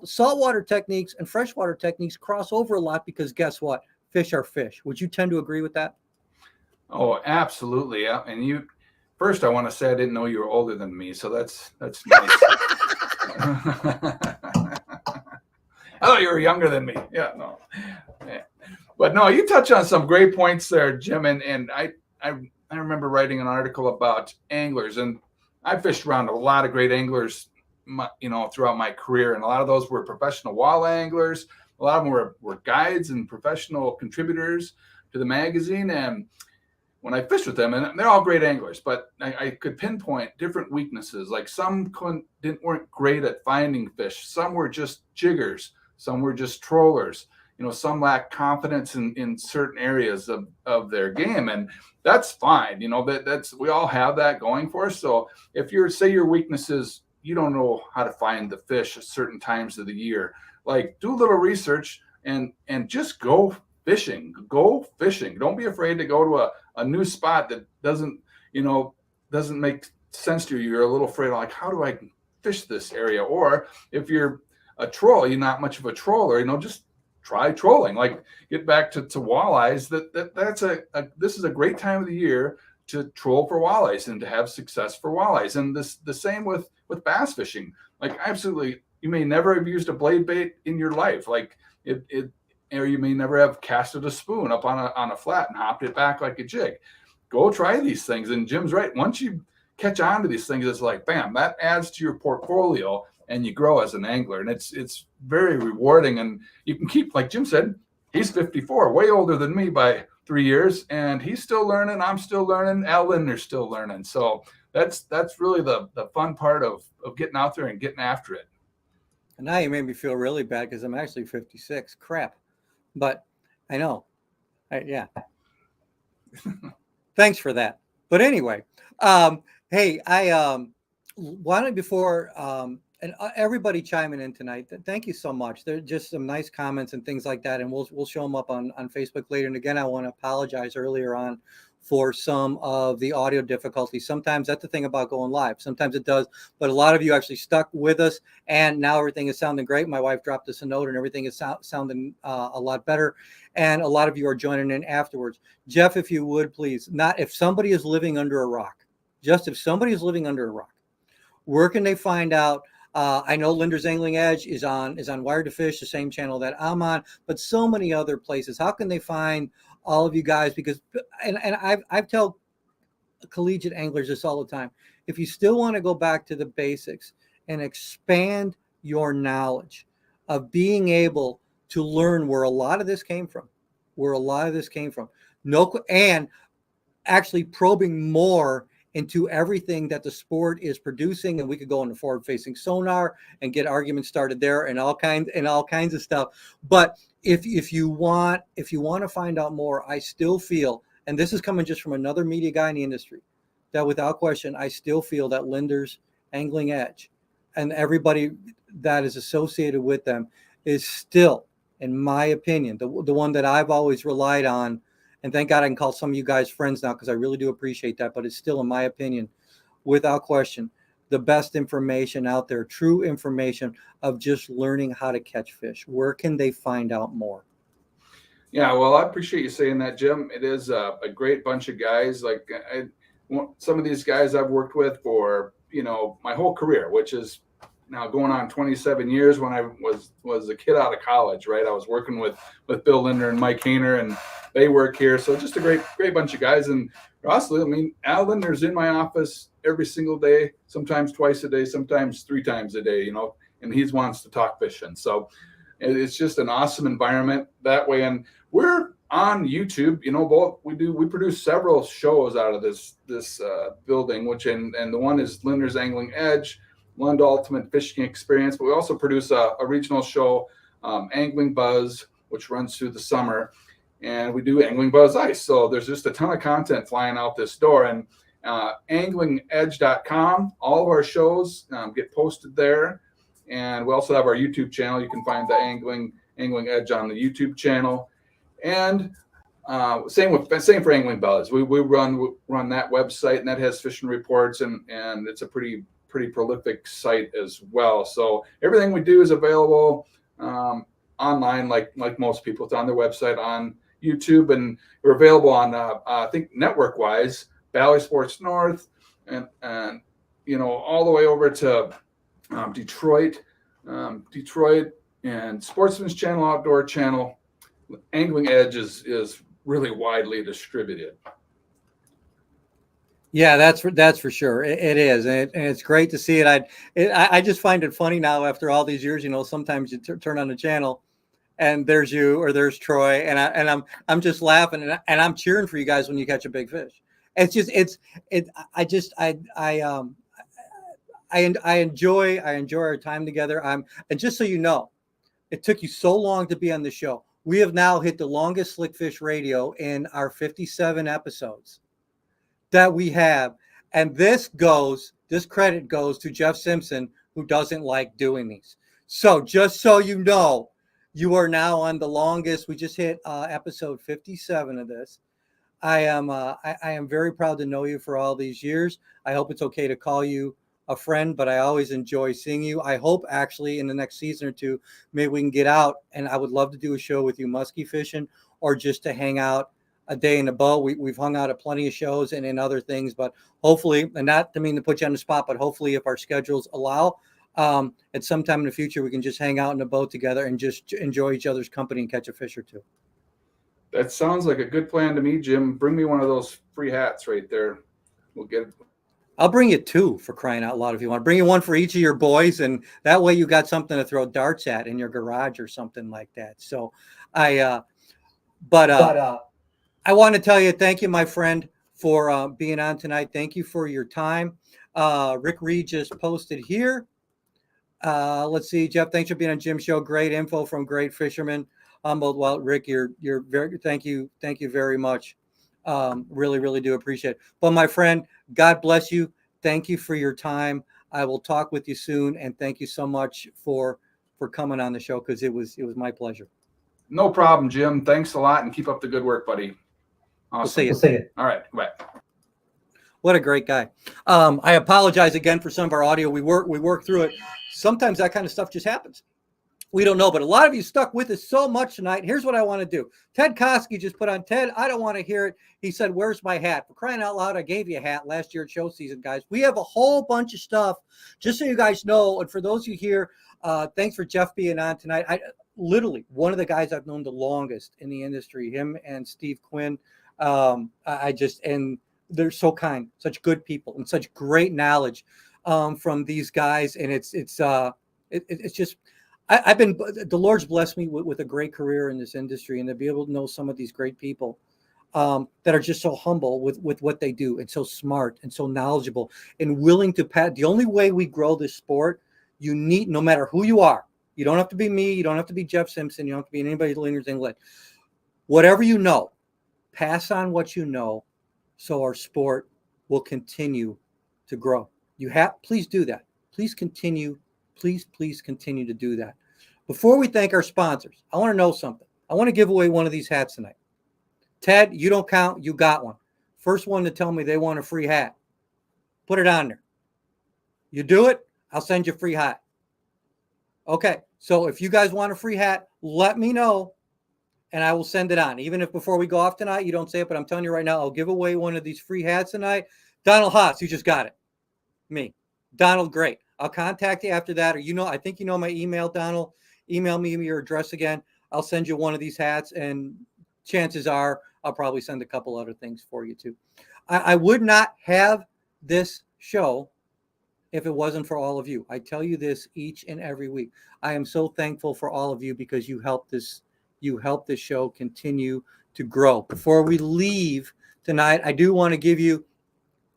Saltwater techniques and freshwater techniques cross over a lot because guess what? Fish are fish. Would you tend to agree with that? Oh, absolutely. Yeah. And first, I want to say I didn't know you were older than me, so that's nice. Oh, you were younger than me. Yeah, no. Yeah. But no, you touch on some great points there, Jim. And I remember writing an article about anglers, and I fished around a lot of great anglers, throughout my career, and a lot of those were professional walleye anglers. A lot of them were guides and professional contributors to the magazine. And when I fished with them, and they're all great anglers, but I could pinpoint different weaknesses. Like some weren't great at finding fish. Some were just jiggers. Some were just trollers. Some lack confidence in certain areas of their game, and that's fine. We all have that going for us. So if your weakness is you don't know how to find the fish at certain times of the year, like do a little research and just go fishing. Go fishing. Don't be afraid to go to a new spot that doesn't make sense to you. You're a little afraid, like, how do I fish this area? Or if you're a troll, you're not much of a troller, just try trolling. Like, get back to walleyes. This is a great time of the year to troll for walleyes and to have success for walleyes. And the same with bass fishing. Like, absolutely, you may never have used a blade bait in your life. Like or you may never have casted a spoon up on a flat and hopped it back like a jig. Go try these things. And Jim's right. Once you catch on to these things, it's like, bam, that adds to your portfolio and you grow as an angler. And it's very rewarding. And you can keep, like Jim said, he's 54, way older than me by 3 years. And he's still learning. I'm still learning. Lindner's still learning. So that's really the fun part of getting out there and getting after it. And now you made me feel really bad because I'm actually 56. Crap. But I know. Yeah. Thanks for that. But anyway, hey, I wanted before and everybody chiming in tonight. Thank you so much. There are just some nice comments and things like that, and we'll show them up on Facebook later. And again, I want to apologize earlier on for some of the audio difficulties. Sometimes that's the thing about going live. Sometimes it does, but a lot of you actually stuck with us, and now everything is sounding great. My wife dropped us a note, and everything is sounding a lot better. And a lot of you are joining in afterwards. Jeff, if you would please, not if somebody is living under a rock, just if somebody is living under a rock, where can they find out? I know Lindner's Angling Edge is on Wired to Fish, the same channel that I'm on, but so many other places. How can they find all of you guys? Because and I've tell collegiate anglers this all the time. If you still want to go back to the basics and expand your knowledge of being able to learn where a lot of this came from, and actually probing more into everything that the sport is producing, and we could go into forward-facing sonar and get arguments started there and all kinds of stuff. But if you want to find out more, I still feel, and this is coming just from another media guy in the industry, that without question, I still feel that Lindner's Angling Edge and everybody that is associated with them is still, in my opinion, the one that I've always relied on. And thank God I can call some of you guys friends now, because I really do appreciate that. But it's still, in my opinion, without question, the best information out there, true information of just learning how to catch fish. Where can they find out more? Yeah, well, I appreciate you saying that, Jim. It is a great bunch of guys. Like some of these guys I've worked with for, my whole career, which is now going on 27 years. When I was a kid out of college, right? I was working with Bill Lindner and Mike Hayner, and they work here. So just a great bunch of guys. And honestly, Al Lindner's in my office every single day, sometimes twice a day, sometimes 3 times a day, and he wants to talk fishing. So it's just an awesome environment that way. And we're on YouTube, we produce several shows out of this building, and the one is Lindner's Angling Edge, Lund Ultimate Fishing Experience. But we also produce a regional show, Angling Buzz, which runs through the summer. And we do Angling Buzz Ice. So there's just a ton of content flying out this door. And anglingedge.com, all of our shows get posted there. And we also have our YouTube channel. You can find the Angling Edge on the YouTube channel. And same for Angling Buzz. We run that website, and that has fishing reports, and it's a pretty pretty prolific site as well. So everything we do is available online, like most people. It's on their website, on YouTube, and we're available on I think network wise, Valley Sports North, and all the way over to Detroit, and Sportsman's Channel, Outdoor Channel. Angling Edge is really widely distributed. Yeah, that's for sure. It is, and it's great to see it. I just find it funny now after all these years. Sometimes you turn on the channel, and there's you or there's Troy, and I'm just laughing and I'm cheering for you guys when you catch a big fish. I enjoy our time together. And just so you know, it took you so long to be on the show. We have now hit the longest Slick Fish Radio in our 57 episodes that we have. And this credit goes to Jeff Simpson, who doesn't like doing these. So just so you know, you are now on the longest. We just hit episode 57 of this. I am very proud to know you for all these years. I hope it's okay to call you a friend, but I always enjoy seeing you. I hope actually in the next season or two, maybe we can get out, and I would love to do a show with you muskie fishing, or just to hang out a day in the boat. We've hung out at plenty of shows and in other things, but hopefully, and not to mean to put you on the spot, but hopefully if our schedules allow, at some time in the future, we can just hang out in a boat together and just enjoy each other's company and catch a fish or two. That sounds like a good plan to me, Jim. Bring me one of those free hats right there. We'll get it. I'll bring you two, for crying out loud, if you want. Bring you one for each of your boys, and that way you got something to throw darts at in your garage or something like that. So I want to tell you, thank you, my friend, for being on tonight. Thank you for your time. Rick Reed just posted here. Let's see, Jeff, thanks for being on Jim's show. Great info from great fishermen. Well, Rick, you're very, thank you very much. Really, really do appreciate it. But my friend, God bless you. Thank you for your time. I will talk with you soon, and thank you so much for coming on the show, because it was my pleasure. No problem, Jim. Thanks a lot, and keep up the good work, buddy. Awesome. We'll see you. All right, bye. What a great guy. I apologize again for some of our audio. We work through it. Sometimes that kind of stuff just happens. We don't know, but a lot of you stuck with us so much tonight. Here's what I want to do. Ted Koski just put on, Ted, I don't want to hear it. He said, where's my hat? For crying out loud, I gave you a hat last year at show season, guys. We have a whole bunch of stuff, just so you guys know. And for those you here, thanks for Jeff being on tonight. Literally one of the guys I've known the longest in the industry, him and Steve Quinn. And they're so kind, such good people, and such great knowledge from these guys. And it's just, the Lord's blessed me with a great career in this industry, and to be able to know some of these great people that are just so humble with what they do, and so smart and so knowledgeable and willing to the only way we grow this sport, you need, no matter who you are, you don't have to be me, you don't have to be Jeff Simpson, you don't have to be anybody at Lindners England. Whatever you know, pass on what you know, so our sport will continue to grow. Please do that. Please continue to do that. Before we thank our sponsors, I want to know something. I want to give away one of these hats tonight. Ted, you don't count. You got one. First one to tell me they want a free hat, put it on there. You do it, I'll send you a free hat. Okay, so if you guys want a free hat, let me know, and I will send it on. Even if before we go off tonight, you don't say it, but I'm telling you right now, I'll give away one of these free hats tonight. Donald Haas, you just got it. Me. Donald, great. I'll contact you after that, or I think you know my email, Donald. Email me your address again. I'll send you one of these hats, and chances are I'll probably send a couple other things for you too. I would not have this show if it wasn't for all of you. I tell you this each and every week. I am so thankful for all of you, because you help this show continue to grow. Before we leave tonight, I do want to give you,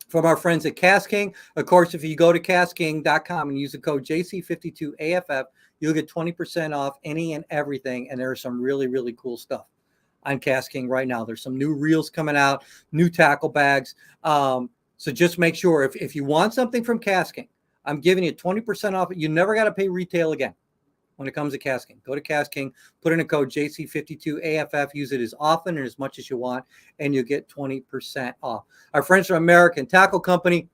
from our friends at Cast King. Of course, if you go to castking.com and use the code JC52AFF, you'll get 20% off any and everything. And there's some really, really cool stuff on Cast King right now. There's some new reels coming out, new tackle bags. So just make sure, if you want something from Cast King, I'm giving you 20% off. You never got to pay retail again when it comes to Cast King. Go to Cast King, put in a code JC52AFF, use it as often and as much as you want, and you get 20% off. Our friends from American Tackle Company,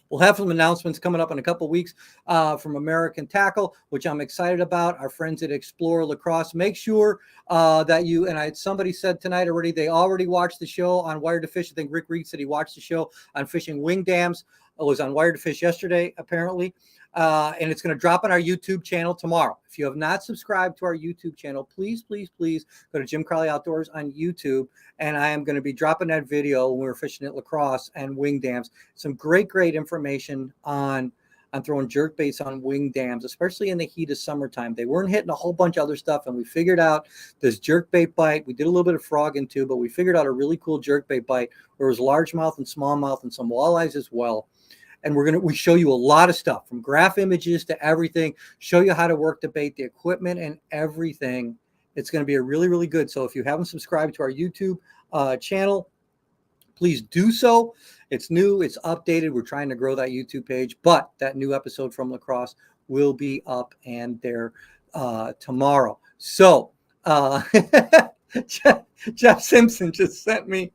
We'll have some announcements coming up in a couple of weeks from American Tackle, which I'm excited about. Our friends at Explore Lacrosse. Make sure that you, and somebody said tonight already, they already watched the show on Wired to Fish. I think Rick Reed said he watched the show on fishing wing dams. It was on Wired to Fish yesterday, apparently. And it's going to drop on our YouTube channel tomorrow. If you have not subscribed to our YouTube channel, please, please, please go to Jim Crowley Outdoors on YouTube. And I am going to be dropping that video when we're fishing at Lacrosse and wing dams. Some great information on throwing jerk baits on wing dams, especially in the heat of summertime. They weren't hitting a whole bunch of other stuff, and we figured out this jerk bait bite. We did a little bit of frogging too, but we figured out a really cool jerk bait bite where it was largemouth and smallmouth and some walleyes as well. And we show you a lot of stuff, from graph images to everything, show you how to work the bait, the equipment, and everything. It's going to be a really, really good. So if you haven't subscribed to our YouTube channel, please do so. It's new, it's updated. We're trying to grow that YouTube page, but that new episode from Lacrosse will be up and there tomorrow. So Jeff Simpson just sent me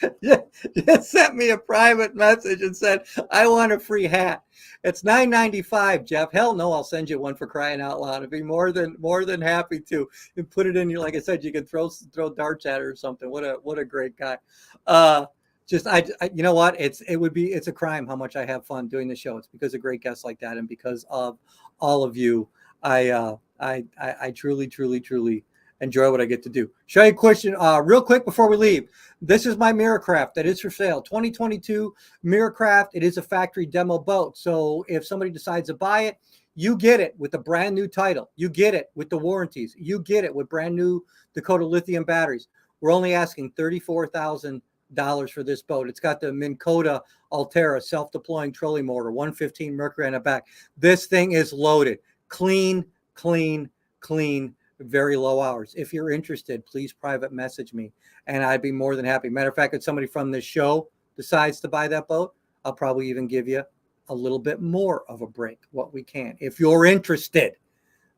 a private message and said, I want a free hat. It's $9.95, Jeff. Hell no, I'll send you one, for crying out loud. I'd be more than happy to. And put it in your, like I said, you can throw darts at it or something. What a great guy. I you know what? It's a crime how much I have fun doing the show. It's because of great guests like that and because of all of you. I truly, truly, truly enjoy what I get to do. Show you a question real quick before we leave. This is my Miracraft that is for sale. 2022 Miracraft. It is a factory demo boat. So if somebody decides to buy it, you get it with the brand new title. You get it with the warranties. You get it with brand new Dakota lithium batteries. We're only asking $34,000 for this boat. It's got the Minn Kota Altera self-deploying trolling motor, 115 Mercury on the back. This thing is loaded. Clean, very low hours. If you're interested, please private message me and I'd be more than happy. Matter of fact, if somebody from this show decides to buy that boat, I'll probably even give you a little bit more of a break, what we can. If you're interested,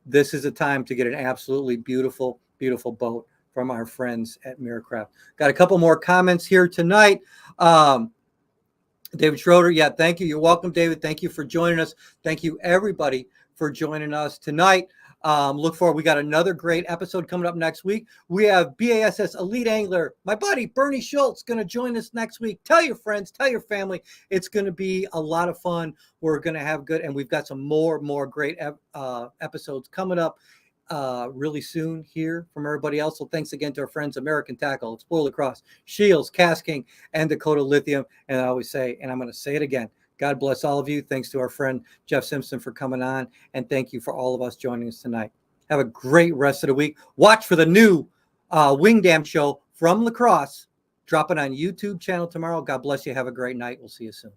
this is a time to get an absolutely beautiful, beautiful boat from our friends at Miracraft. Got a couple more comments here tonight. David Schroeder, yeah, thank you. You're welcome, David. Thank you for joining us. Thank you, everybody, for joining us tonight. Look forward. We got another great episode coming up next week. We have BASS Elite Angler, my buddy Bernie Schultz, going to join us next week. Tell your friends, tell your family. It's going to be a lot of fun. We're going to have good, and we've got some more great episodes coming up really soon here from everybody else. So thanks again to our friends American Tackle, Explore Lacrosse, Shields, Casking, and Dakota Lithium. And I always say, and I'm going to say it again, God bless all of you. Thanks to our friend Jeff Simpson for coming on. And thank you for all of us joining us tonight. Have a great rest of the week. Watch for the new Wing Dam show from Lacrosse dropping on YouTube channel tomorrow. God bless you. Have a great night. We'll see you soon.